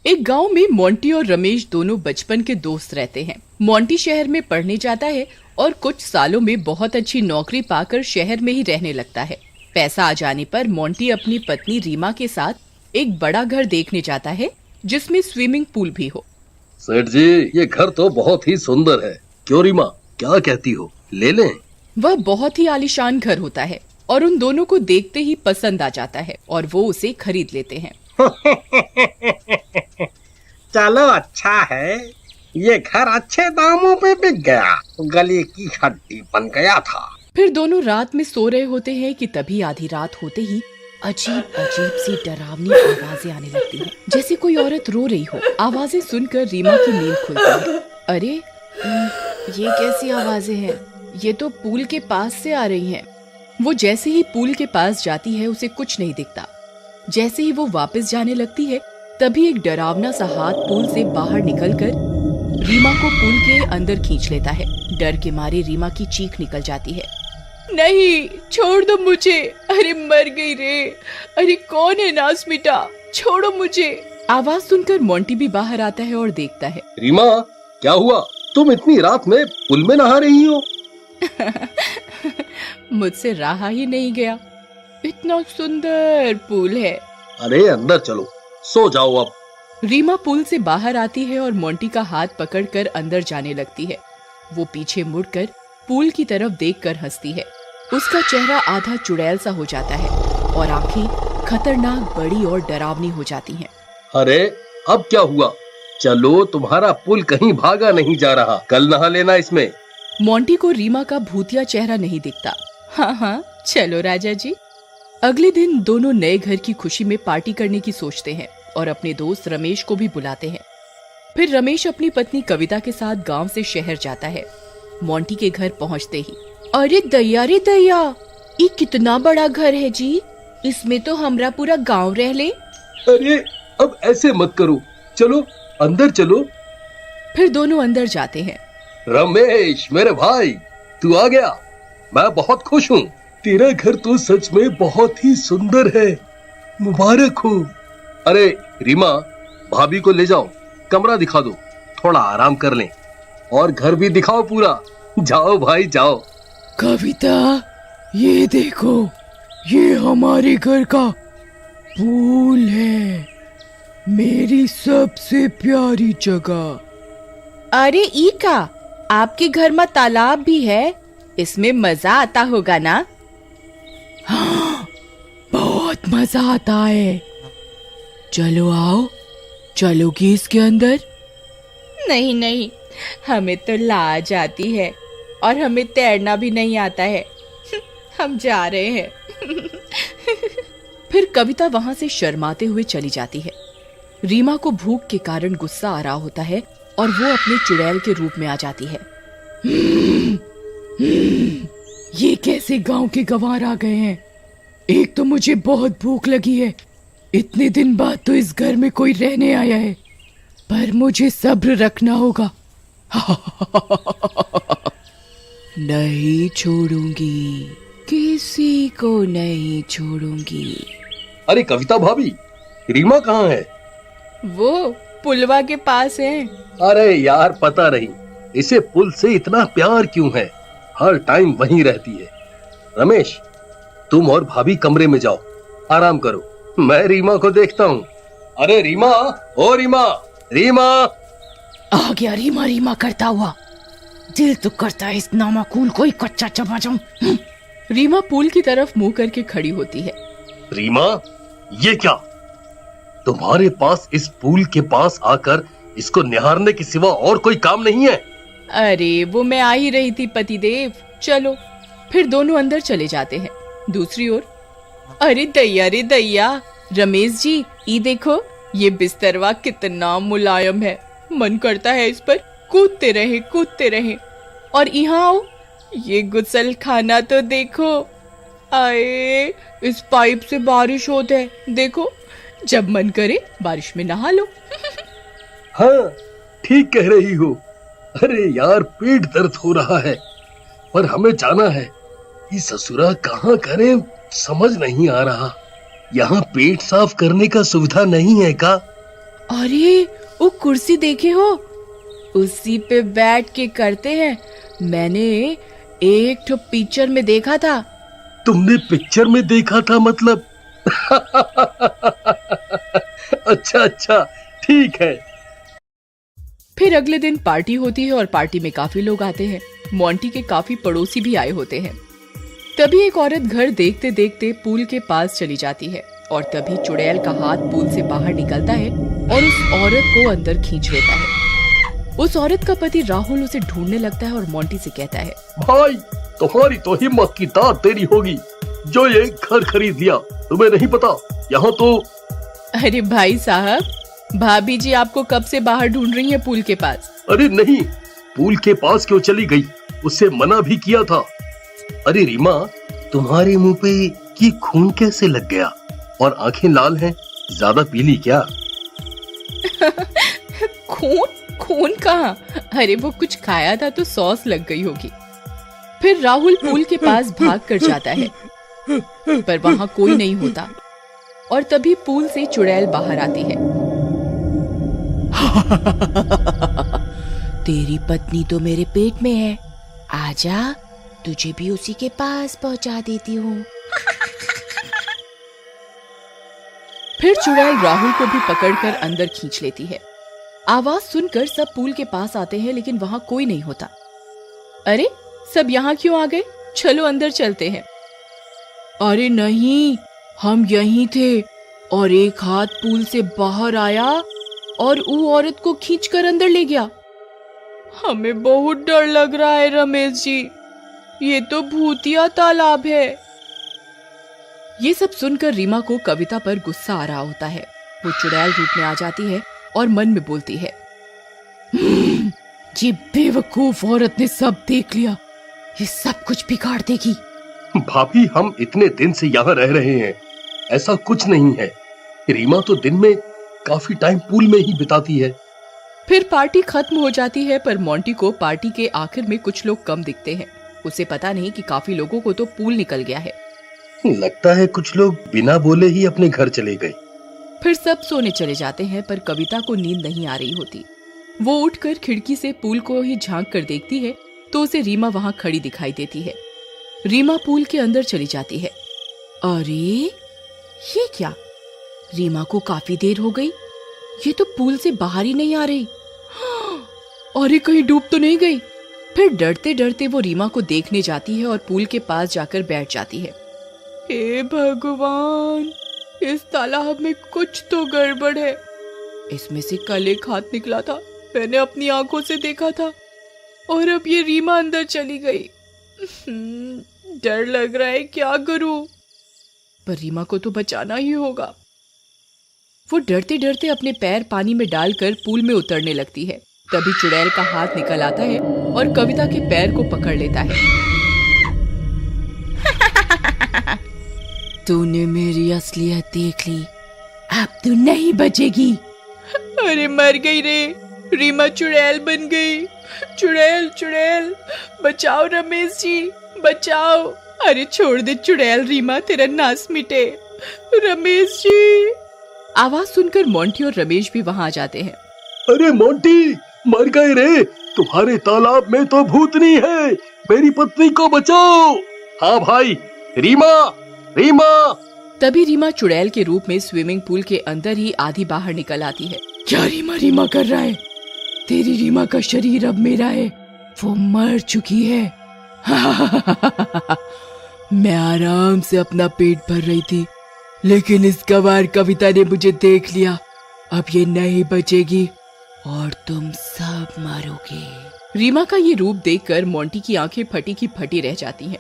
एक गांव में मोंटी और रमेश दोनों बचपन के दोस्त रहते हैं। मोंटी शहर में पढ़ने जाता है और कुछ सालों में बहुत अच्छी नौकरी पाकर शहर में ही रहने लगता है। पैसा आ जाने पर मोंटी अपनी पत्नी रीमा के साथ एक बड़ा घर देखने जाता है जिसमें स्विमिंग पूल भी हो। सेठ जी, ये घर तो बहुत ही सुंदर है। क्यों रीमा, क्या कहती हो, ले लें? वह बहुत ही आलीशान घर होता है और उन दोनों को देखते ही पसंद आ जाता है और वो उसे खरीद लेते हैं। चलो अच्छा है, ये घर अच्छे दामों पे बिक गया, गले की हड्डी बन गया था। फिर दोनों रात में सो रहे होते हैं कि तभी आधी रात होते ही अजीब अजीब सी डरावनी आवाजें आने लगती हैं, जैसे कोई औरत रो रही हो। आवाजें सुनकर रीमा की नींद खुलती है। अरे ये कैसी आवाजें हैं? ये तो पूल के पास से आ रही हैं। वो जैसे ही पूल के पास जाती है उसे कुछ नहीं दिखता। जैसे ही वो वापस जाने लगती है तभी एक डरावना सा हाथ पूल से बाहर निकलकर रीमा को पूल के अंदर खींच लेता है। डर के मारे रीमा की चीख निकल जाती है। नहीं, छोड़ दो मुझे, अरे मर गई रे, अरे कौन है नास मिटा, छोड़ो मुझे। आवाज सुनकर मोंटी भी बाहर आता है और देखता है। रीमा, क्या हुआ? तुम इतनी रात में पुल में नहा रही हो? मुझसे रहा ही नहीं गया, इतना सुंदर पूल है। अरे अंदर चलो, सो जाओ अब। रीमा पूल से बाहर आती है और मोंटी का हाथ पकड़कर अंदर जाने लगती है। वो पीछे मुड़कर पूल की तरफ देखकर हंसती है। उसका चेहरा आधा चुड़ैल सा हो जाता है और आंखें खतरनाक बड़ी और डरावनी हो जाती हैं। अरे अब क्या हुआ? चलो, तुम्हारा पुल कहीं भागा नहीं जा रहा, कल नहा लेना इसमें। मोंटी को रीमा का भूतिया चेहरा नहीं दिखता। हाँ, चलो राजा जी। अगले दिन दोनों नए घर की खुशी में पार्टी करने की सोचते हैं और अपने दोस्त रमेश को भी बुलाते हैं। फिर रमेश अपनी पत्नी कविता के साथ गांव से शहर जाता है। मोंटी के घर पहुंचते ही, अरे दैया रे दैया, ये कितना बड़ा घर है जी, इसमें तो हमरा पूरा गांव रह ले। अरे अब ऐसे मत करो, चलो अंदर चलो। फिर दोनों अंदर जाते हैं। रमेश मेरे भाई, तू आ गया, मैं बहुत खुश हूँ। तेरा घर तो सच में बहुत ही सुंदर है, मुबारक हो। अरे रीमा, भाभी को ले जाओ, कमरा दिखा दो, थोड़ा आराम कर लें, और घर भी दिखाओ पूरा। जाओ भाई जाओ। कविता, ये देखो, ये हमारे घर का पूल है, मेरी सबसे प्यारी जगह। अरे ईका, आपके घर में तालाब भी है, इसमें मजा आता होगा ना? हाँ, बहुत मजा आता है। चलो आओ, चलोगी इसके अंदर? नहीं नहीं, हमें तो लाज आती है और हमें तैरना भी नहीं आता है। हम जा रहे हैं। फिर कविता वहां से शर्माते हुए चली जाती है। रीमा को भूख के कारण गुस्सा आ रहा होता है और वो अपने चुड़ैल के रूप में आ जाती है। ये कैसे गांव के गंवार आ गए हैं? एक तो मुझे बहुत भूख लगी है, इतने दिन बाद तो इस घर में कोई रहने आया है, पर मुझे सब्र रखना होगा। नहीं छोड़ूंगी, किसी को नहीं छोड़ूंगी। अरे कविता भाभी, रीमा कहाँ है? वो पुलवा के पास है। अरे यार, पता नहीं इसे पुल से इतना प्यार क्यों है, हर टाइम वहीं रहती है। रमेश, तुम और भाभी कमरे में जाओ, आराम करो, मैं रीमा को देखता हूँ। अरे रीमा, ओ रीमा, रीमा। आ गया रीमा रीमा करता हुआ, दिल तो करता है इस नामाकूल को ही कच्चा चबा जाऊं। रीमा पूल की तरफ मुंह करके खड़ी होती है। रीमा, ये क्या? तुम्हारे पास इस पूल के पास आकर इसको निहारने के सिवा और कोई काम नहीं है? अरे वो मैं आ ही रही थी पतिदेव, चलो। फिर दोनों अंदर चले जाते हैं। दूसरी ओर, अरे दैया रे दैया, रमेश जी, ये देखो, ये बिस्तरवा कितना मुलायम है, मन करता है इस पर कूदते रहे। और यहाँ आओ, ये गुसल खाना तो देखो, आए इस पाइप से बारिश होता है, देखो, जब मन करे बारिश में नहा लो। हाँ, ठीक कह रही हो। अरे यार, पेट दर्द हो रहा है, पर हमें जाना है। ये ससुरा कहाँ करें, समझ नहीं आ रहा। यहाँ पेट साफ करने का सुविधा नहीं है का? अरे वो कुर्सी देखे हो, उसी पे बैठ के करते हैं। मैंने एक ठो पिक्चर में देखा था। तुमने पिक्चर में देखा था मतलब? अच्छा अच्छा, ठीक है। फिर अगले दिन पार्टी होती है और पार्टी में काफी लोग आते हैं। मोंटी के काफी पड़ोसी भी आए होते हैं। तभी एक औरत घर देखते देखते पूल के पास चली जाती है और तभी चुड़ैल का हाथ पूल से बाहर निकलता है और उस औरत को अंदर खींच लेता है। उस औरत का पति राहुल उसे ढूंढने लगता है और मोंटी से कहता है, भाई तुम्हारी तो हिम्मत की दाद तेरी होगी जो ये घर खरीद लिया। तुम्हें नहीं पता यहाँ तो। अरे भाई साहब, भाभी जी आपको कब से बाहर ढूंढ रही हैं पूल के पास। अरे नहीं, पूल के पास क्यों चली गई, उससे मना भी किया था। अरे रीमा, तुम्हारे मुंह पे ये खून कैसे लग गया और आंखें लाल हैं, ज्यादा पीली क्या? खून कहाँ? अरे वो कुछ खाया था तो सॉस लग गई होगी। फिर राहुल पूल के पास भाग कर जाता है पर वहां कोई नहीं होता और तभी पूल से चुड़ैल बाहर आती है। तेरी पत्नी तो मेरे पेट में है, आजा तुझे भी उसी के पास पहुंचा देती हूँ। फिर चुड़ैल राहुल को भी पकड़कर अंदर खींच लेती है। आवाज सुनकर सब पूल के पास आते हैं लेकिन वहां कोई नहीं होता। अरे सब यहाँ क्यों आ गए? चलो अंदर चलते हैं। अरे नहीं, हम यहीं थे और एक हाथ पूल से बाहर आया और वो औरत को खींचकर अंदर ले गया। हमें बहुत डर लग रहा है रमेश जी, ये तो भूतिया तालाब है। ये सब सुनकर रीमा को कविता पर गुस्सा आ रहा होता है। वो चुड़ैल रूप में आ जाती है और मन में बोलती है, ये बेवकूफ औरत ने सब देख लिया, ये सब कुछ बिगाड़ देगी। भाभी हम इतने दिन से यहाँ रह रहे हैं, ऐसा कुछ नहीं है। रीमा तो दिन में काफी टाइम पूल में ही बिताती है। फिर पार्टी खत्म हो जाती है पर मोंटी को पार्टी के आखिर में कुछ लोग कम दिखते हैं। उसे पता नहीं कि काफी लोगों को तो पूल निकल गया है। लगता है कुछ लोग बिना बोले ही अपने घर चले गए। फिर सब सोने चले जाते हैं पर कविता को नींद नहीं आ रही होती। वो उठकर खिड़की से पूल को ही झांक कर देखती है तो उसे रीमा वहां खड़ी दिखाई देती है। रीमा पूल के अंदर चली जाती है। अरे ये क्या? रीमा को काफी देर हो गई, ये तो पूल से बाहर ही नहीं आ रही। अरे कहीं डूब तो नहीं गई? फिर डरते डरते वो रीमा को देखने जाती है और पूल के पास जाकर बैठ जाती है। हे भगवान, इस तालाब में कुछ तो गड़बड़ है। इसमें से कल एक हाथ निकला था, मैंने अपनी आंखों से देखा था और अब ये रीमा अंदर चली गई। डर लग रहा है, क्या करूं? पर रीमा को तो बचाना ही होगा। वो डरते डरते अपने पैर पानी में डालकर पूल में उतरने लगती है। तभी चुड़ैल का हाथ निकल आता है और कविता के पैर को पकड़ लेता है। तूने मेरी असलियत देख ली, अब तू नहीं बचेगी। अरे मर गई रे, रीमा चुड़ैल बन गई। चुड़ैल चुड़ैल बचाओ रमेश जी, बचाओ। अरे छोड़ दे चुड़ैल, रीमा तेरा नाश मिटे। रमेश जी। आवाज सुनकर मोंटी और रमेश भी वहां आ जाते हैं। अरे मोंटी, मर गए रे, तुम्हारे तालाब में तो भूतनी है, मेरी पत्नी को बचाओ। हाँ भाई, रीमा रीमा। तभी रीमा चुड़ैल के रूप में स्विमिंग पूल के अंदर ही आधी बाहर निकल आती है। क्या रीमा रीमा कर रहा है? तेरी रीमा का शरीर अब मेरा है, वो मर चुकी है। मैं आराम से अपना पेट भर रही थी, लेकिन इस गवार कविता ने मुझे देख लिया। अब ये नहीं बचेगी और तुम सब मरोगे। रीमा का ये रूप देखकर मोंटी की आंखें फटी की फटी रह जाती हैं।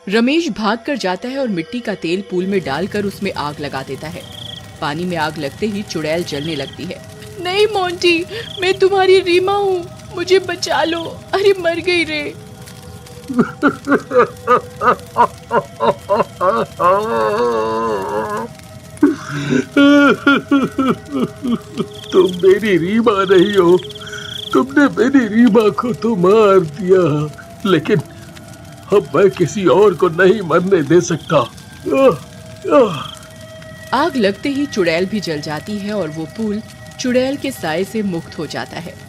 रमेश भाग कर जाता है और मिट्टी का तेल पूल में डालकर उसमें आग लगा देता है। पानी में आग लगते ही चुड़ैल जलने लगती है। नहीं मोंटी, मैं तुम्हारी रीमा हूँ, मुझे बचा लो। अरे मर गई रे। तुम मेरी रीमा नहीं हो, तुमने मेरी रीमा को तो मार दिया, लेकिन अब मैं किसी और को नहीं मरने दे सकता। आग लगते ही चुड़ैल भी जल जाती है और वो पूल चुड़ैल के साए से मुक्त हो जाता है।